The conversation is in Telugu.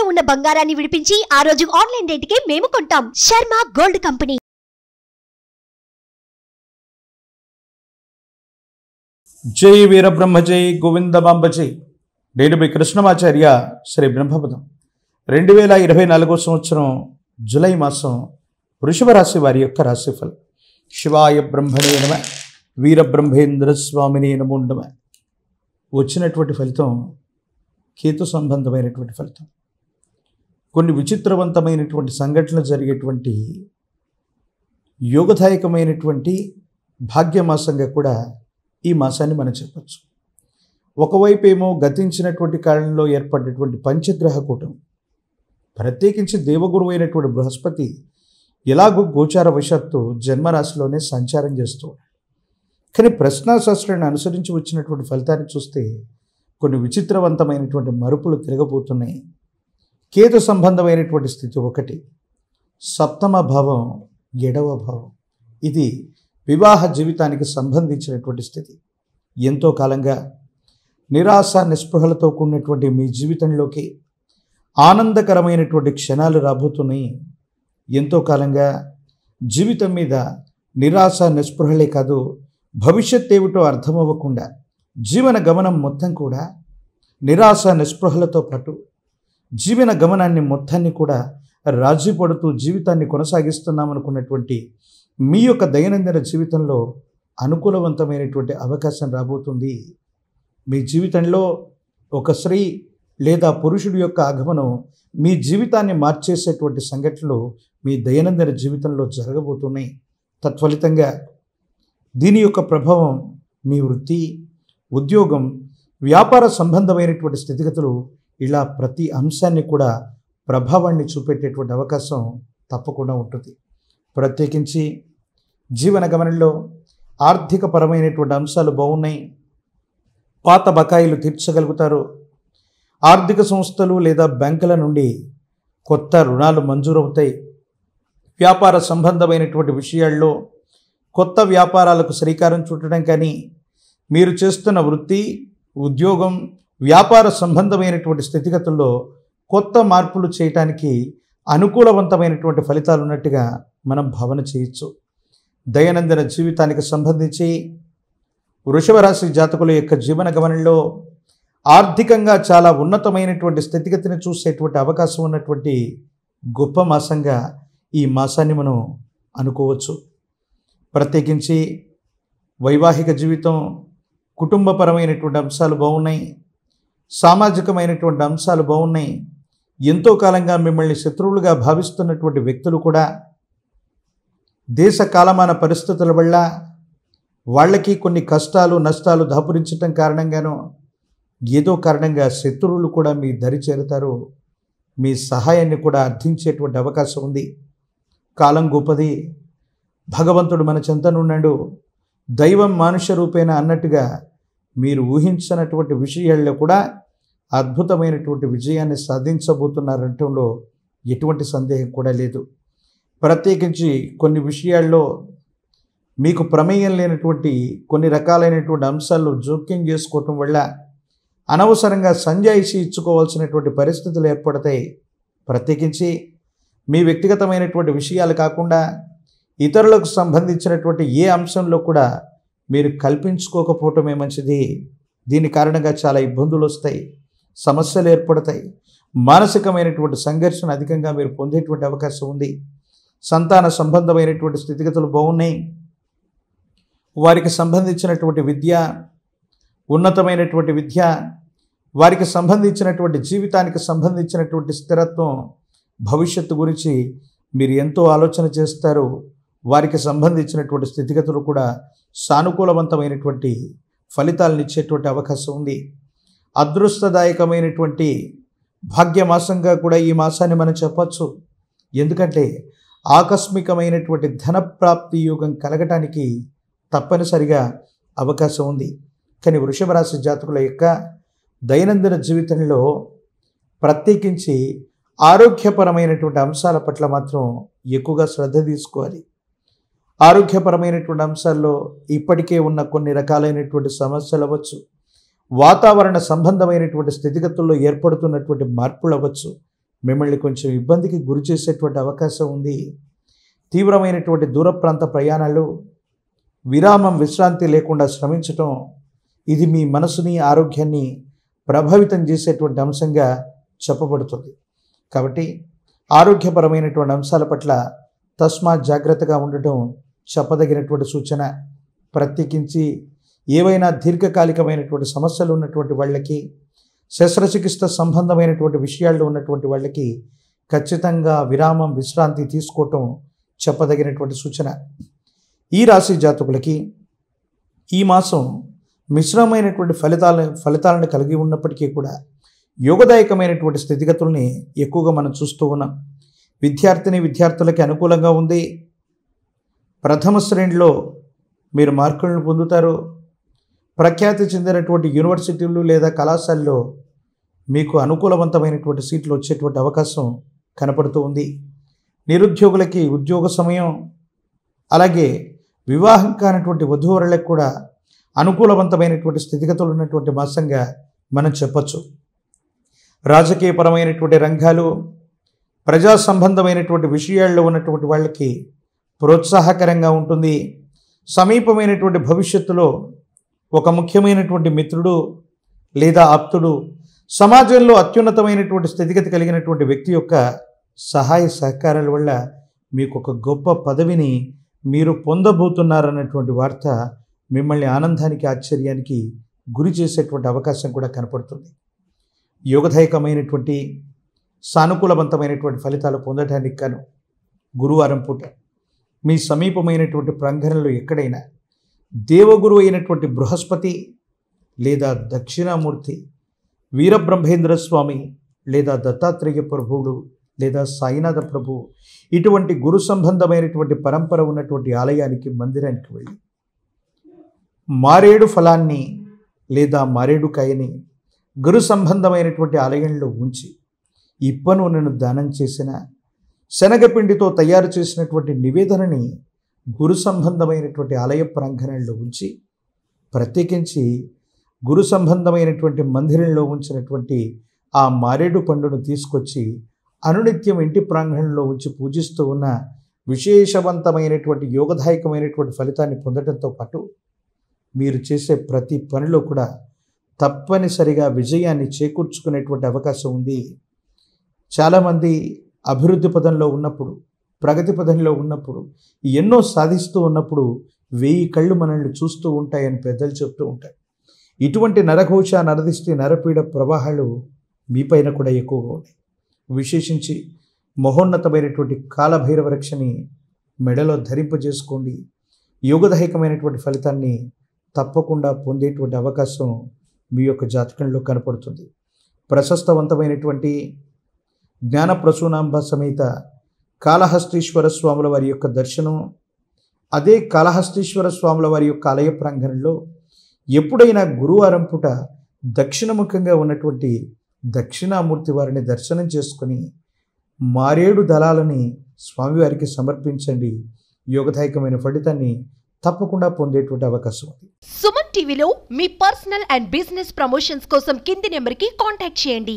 తాకట్టులో ఉన్న బంగారాన్ని విడిపించి ఆ రోజు ఆన్లైన్ రేటుకే మేము కొంటాం. Sharma gold company. జై వీరబ్రహ్మ జై గోవిందమాంబ జై. నేను మీ కృష్ణమాచార్య శ్రీ బ్రహ్మపదం. 2024 సంవత్సరం జూలై మాసం వృషభ రాశి వారి యొక్క రాశిఫలం. శివాయ బ్రహ్మణే నమ, వీరబ్రహ్మేంద్ర స్వామినే నమో నమ. వచ్చినటువంటి ఫలితం కేతు సంబంధమైనటువంటి ఫలితం. కొన్ని విచిత్రవంతమైనటువంటి సంఘటనలు జరిగేటువంటి యోగదాయకమైనటువంటి భాగ్యమాసంగా కూడా ఈ మాసాన్ని మనం చెప్పచ్చు. ఒకవైపు ఏమో గతించినటువంటి కాలంలో ఏర్పడినటువంటి పంచగ్రహ కూటమి, ప్రత్యేకించి దేవగురువు అయినటువంటి బృహస్పతి ఎలాగో గోచార వశాత్తు జన్మరాశిలోనే సంచారం చేస్తూ, కానీ ప్రశ్నాశాస్త్రాన్ని అనుసరించి వచ్చినటువంటి ఫలితాన్ని చూస్తే కొన్ని విచిత్రవంతమైనటువంటి మరుపులు తిరగబోతున్నాయి. కేతు సంబంధమైనటువంటి స్థితి ఒకటి, సప్తమ భావం, 7వ భావం. ఇది వివాహ జీవితానికి సంబంధించినటువంటి స్థితి. ఎంతో కాలంగా నిరాశ నిస్పృహలతో కూడినటువంటి మీ జీవితంలోకి ఆనందకరమైనటువంటి క్షణాలు రాబోతున్నాయి. ఎంతో కాలంగా జీవితం మీద నిరాశ నిస్పృహలే కాదు, భవిష్యత్ ఏమిటో అర్థమవ్వకుండా జీవన గమనం మొత్తం కూడా నిరాశ నిస్పృహలతో పాటు జీవన గమనాన్ని మొత్తాన్ని కూడా రాజీ పడుతూ జీవితాన్ని కొనసాగిస్తున్నామనుకున్నటువంటి మీ యొక్క దైనందిన జీవితంలో అనుకూలవంతమైనటువంటి అవకాశం రాబోతుంది. మీ జీవితంలో ఒక స్త్రీ లేదా పురుషుడి యొక్క ఆగమనం మీ జీవితాన్ని మార్చేసేటువంటి సంఘటనలు మీ దైనందిన జీవితంలో జరగబోతున్నాయి. తత్ఫలితంగా దీని యొక్క ప్రభావం మీ వృత్తి, ఉద్యోగం, వ్యాపార సంబంధమైనటువంటి స్థితిగతులు, ఇలా ప్రతి అంశాన్ని కూడా ప్రభావాన్ని చూపెట్టేటువంటి అవకాశం తప్పకుండా ఉంటుంది. ప్రత్యేకించి జీవన గమనంలో ఆర్థిక పరమైనటువంటి అంశాలు బాగున్నాయి. పాత బకాయిలు తీర్చగలుగుతారు. ఆర్థిక సంస్థలు లేదా బ్యాంకుల నుండి కొత్త రుణాలు మంజూరవుతాయి. వ్యాపార సంబంధమైనటువంటి విషయాల్లో కొత్త వ్యాపారాలకు శ్రీకారం చుట్టడం కానీ, మీరు చేస్తున్న వృత్తి, ఉద్యోగం, వ్యాపార సంబంధమైనటువంటి స్థితిగతుల్లో కొత్త మార్పులు చేయటానికి అనుకూలవంతమైనటువంటి ఫలితాలు ఉన్నట్టుగా మనం భావన చేయొచ్చు. దైనందిన జీవితానికి సంబంధించి వృషభ రాశి జాతకుల యొక్క జీవన గమనంలో ఆర్థికంగా చాలా ఉన్నతమైనటువంటి స్థితిగతిని చూసేటువంటి అవకాశం ఉన్నటువంటి గొప్ప మాసంగా ఈ మాసాన్ని మనం అనుకోవచ్చు. ప్రత్యేకించి వైవాహిక జీవితం, కుటుంబపరమైనటువంటి అంశాలు బాగున్నాయి. సామాజికమైనటువంటి అంశాలు బాగున్నాయి. ఎంతో కాలంగా మిమ్మల్ని శత్రువులుగా భావిస్తున్నటువంటి వ్యక్తులు కూడా దేశ కాలమాన పరిస్థితుల వల్ల వాళ్ళకి కొన్ని కష్టాలు నష్టాలు దాపురించటం కారణంగానో ఏదో కారణంగా శత్రువులు కూడా మీ దరి చేరుతారు. మీ సహాయాన్ని కూడా అర్థించేటువంటి అవకాశం ఉంది. కాలం గొప్పది, భగవంతుడు మన చెంతనున్నాడు, దైవం మానుష రూపేణ అన్నట్టుగా మీరు ఊహించినటువంటి విషయాల్లో కూడా అద్భుతమైనటువంటి విజయాన్ని సాధించబోతున్నారంటంలో ఎటువంటి సందేహం కూడా లేదు. ప్రత్యేకించి కొన్ని విషయాల్లో మీకు ప్రమేయం లేనటువంటి కొన్ని రకాలైనటువంటి అంశాల్లో జోక్యం చేసుకోవటం వల్ల అనవసరంగా సంజాయిషి ఇచ్చుకోవాల్సినటువంటి పరిస్థితులు ఏర్పడతాయి. ప్రత్యేకించి మీ వ్యక్తిగతమైనటువంటి విషయాలు కాకుండా ఇతరులకు సంబంధించినటువంటి ఏ అంశంలో కూడా మీరు కల్పించుకోకపోవటమే మంచిది. దీని కారణంగా చాలా ఇబ్బందులు వస్తాయి, సమస్యలు ఏర్పడతాయి. మానసికమైనటువంటి సంఘర్షణ అధికంగా మీరు పొందేటువంటి అవకాశం ఉంది. సంతాన సంబంధమైనటువంటి స్థితిగతులు బాగున్నాయి. వారికి సంబంధించినటువంటి విద్య, ఉన్నతమైనటువంటి విద్య, వారికి సంబంధించినటువంటి జీవితానికి సంబంధించినటువంటి స్థిరత్వం, భవిష్యత్తు గురించి మీరు ఎంతో ఆలోచన చేస్తారు. వారికి సంబంధించినటువంటి స్థితిగతులు కూడా సానుకూలవంతమైనటువంటి ఫలితాలను ఇచ్చేటువంటి అవకాశం ఉంది. అదృష్టదాయకమైనటువంటి భాగ్యమాసంగా కూడా ఈ మాసాన్ని మనం చెప్పచ్చు. ఎందుకంటే ఆకస్మికమైనటువంటి ధనప్రాప్తి యోగం కలగటానికి తప్పనిసరిగా అవకాశం ఉంది. కానీ వృషభ రాశి జాతకుల యొక్క దైనందిన జీవితంలో ప్రత్యేకించి ఆరోగ్యపరమైనటువంటి అంశాల పట్ల మాత్రం ఎక్కువగా శ్రద్ధ తీసుకోవాలి. ఆరోగ్యపరమైనటువంటి అంశాల్లో ఇప్పటికే ఉన్న కొన్ని రకాలైనటువంటి సమస్యలు అవ్వచ్చు, వాతావరణ సంబంధమైనటువంటి స్థితిగతుల్లో ఏర్పడుతున్నటువంటి మార్పులు అవ్వచ్చు, మిమ్మల్ని కొంచెం ఇబ్బందికి గురి చేసేటువంటి అవకాశం ఉంది. తీవ్రమైనటువంటి దూర ప్రాంత ప్రయాణాలు, విరామం విశ్రాంతి లేకుండా శ్రమించటం, ఇది మీ మనసుని ఆరోగ్యాన్ని ప్రభావితం చేసేటువంటి అంశంగా చెప్పబడుతుంది. కాబట్టి ఆరోగ్యపరమైనటువంటి అంశాల పట్ల తస్మాత్ జాగ్రత్తగా ఉండటం చెప్పదగినటువంటి సూచన. ప్రత్యేకించి ఏవైనా దీర్ఘకాలికమైనటువంటి సమస్యలు ఉన్నటువంటి వాళ్ళకి, శస్త్రచికిత్స సంబంధమైనటువంటి విషయాల్లో ఉన్నటువంటి వాళ్ళకి ఖచ్చితంగా విరామం విశ్రాంతి తీసుకోవటం చెప్పదగినటువంటి సూచన. ఈ రాశి జాతకులకి ఈ మాసం మిశ్రమైనటువంటి ఫలితాలను కలిగి ఉన్నప్పటికీ కూడా యోగదాయకమైనటువంటి స్థితిగతుల్ని ఎక్కువగా మనం చూస్తూ ఉన్నాం. విద్యార్థులకి అనుకూలంగా ఉంది. ప్రథమ శ్రేణిలో మీరు మార్కులను పొందుతారు. ప్రఖ్యాతి చెందినటువంటి యూనివర్సిటీలు లేదా కళాశాలలో మీకు అనుకూలవంతమైనటువంటి సీట్లు వచ్చేటువంటి అవకాశం కనపడుతూ ఉంది. నిరుద్యోగులకి ఉద్యోగ సమయం, అలాగే వివాహం కానటువంటి వధూవరులకు కూడా అనుకూలవంతమైనటువంటి స్థితిగతులు ఉన్నటువంటి మాసంగా మనం చెప్పచ్చు. రాజకీయపరమైనటువంటి రంగాలు, ప్రజా సంబంధమైనటువంటి విషయాల్లో ఉన్నటువంటి వాళ్ళకి ప్రోత్సాహకరంగా ఉంటుంది. సమీపమైనటువంటి భవిష్యత్తులో ఒక ముఖ్యమైనటువంటి మిత్రుడు లేదా ఆప్తుడు, సమాజంలో అత్యున్నతమైనటువంటి స్థితిగతి కలిగినటువంటి వ్యక్తి యొక్క సహాయ సహకారాల వల్ల మీకు ఒక గొప్ప పదవిని మీరు పొందబోతున్నారన్నటువంటి వార్త మిమ్మల్ని ఆనందానికి, ఆశ్చర్యానికి గురి చేసేటువంటి అవకాశం కూడా కనపడుతుంది. యోగదాయకమైనటువంటి సానుకూలవంతమైనటువంటి ఫలితాలు పొందడానికి గాను గురువారం పూట మీ సమీపమైనటువంటి ప్రాంగణంలో ఎక్కడైనా దేవగురు అయినటువంటి బృహస్పతి లేదా దక్షిణామూర్తి, వీరబ్రహ్మేంద్ర స్వామి లేదా దత్తాత్రేయ ప్రభువుడు లేదా సాయినాథ ప్రభువు, ఇటువంటి గురు సంబంధమైనటువంటి పరంపర ఉన్నటువంటి ఆలయానికి, మందిరానికి వెళ్ళి మారేడు ఫలాన్ని లేదా మారేడు కాయని గురు సంబంధమైనటువంటి ఆలయంలో ఉంచి ఇప్ప నూనెను దానం చేసిన, శనగపిండితో తయారు చేసినటువంటి నివేదనని గురు సంబంధమైనటువంటి ఆలయ ప్రాంగణంలో ఉంచి, ప్రత్యేకించి గురు సంబంధమైనటువంటి మందిరంలో ఉంచినటువంటి ఆ మారేడు పండును తీసుకొచ్చి అనునిత్యం ఇంటి ప్రాంగణంలో ఉంచి పూజిస్తూ ఉన్న విశేషవంతమైనటువంటి యోగదాయకమైనటువంటి ఫలితాన్ని పొందడంతో పాటు మీరు చేసే ప్రతి పనిలో కూడా తప్పనిసరిగా విజయాన్ని చేకూర్చుకునేటువంటి అవకాశం ఉంది. చాలామంది అభివృద్ధి పదంలో ఉన్నప్పుడు, ప్రగతి పదంలో ఉన్నప్పుడు, ఎన్నో సాధిస్తూ ఉన్నప్పుడు 1000 కళ్ళు మనల్ని చూస్తూ ఉంటాయని పెద్దలు చెప్తూ ఉంటారు. ఇటువంటి నరఘోష, నరదిష్టి, నరపీడ ప్రవాహాలు మీపైన కూడా ఎక్కువగా ఉన్నాయి. విశేషించి మహోన్నతమైనటువంటి కాలభైరవ రక్షని మెడలో ధరింపజేసుకోండి. యోగదాయకమైనటువంటి ఫలితాన్ని తప్పకుండా పొందేటువంటి అవకాశం మీ యొక్క జాతకంలో కనపడుతుంది. ప్రశస్తవంతమైనటువంటి జ్ఞానప్రసూనాంబ సమేత కాళహస్తీశ్వర స్వాముల వారి యొక్క దర్శనం, అదే కాళహస్తీశ్వర స్వాముల వారి యొక్క ఆలయ ప్రాంగణంలో ఎప్పుడైనా గురువారం పూట దక్షిణముఖంగా ఉన్నటువంటి దక్షిణామూర్తి వారిని దర్శనం చేసుకుని మారేడు దళాలని స్వామివారికి సమర్పించండి. యోగదాయకమైన ఫలితాన్ని తప్పకుండా పొందేటువంటి అవకాశం ఉంది. సుమన్ టీవీలో మీ పర్సనల్ అండ్ బిజినెస్ ప్రమోషన్స్ కోసం కింది నెంబర్కి కాంటాక్ట్ చేయండి.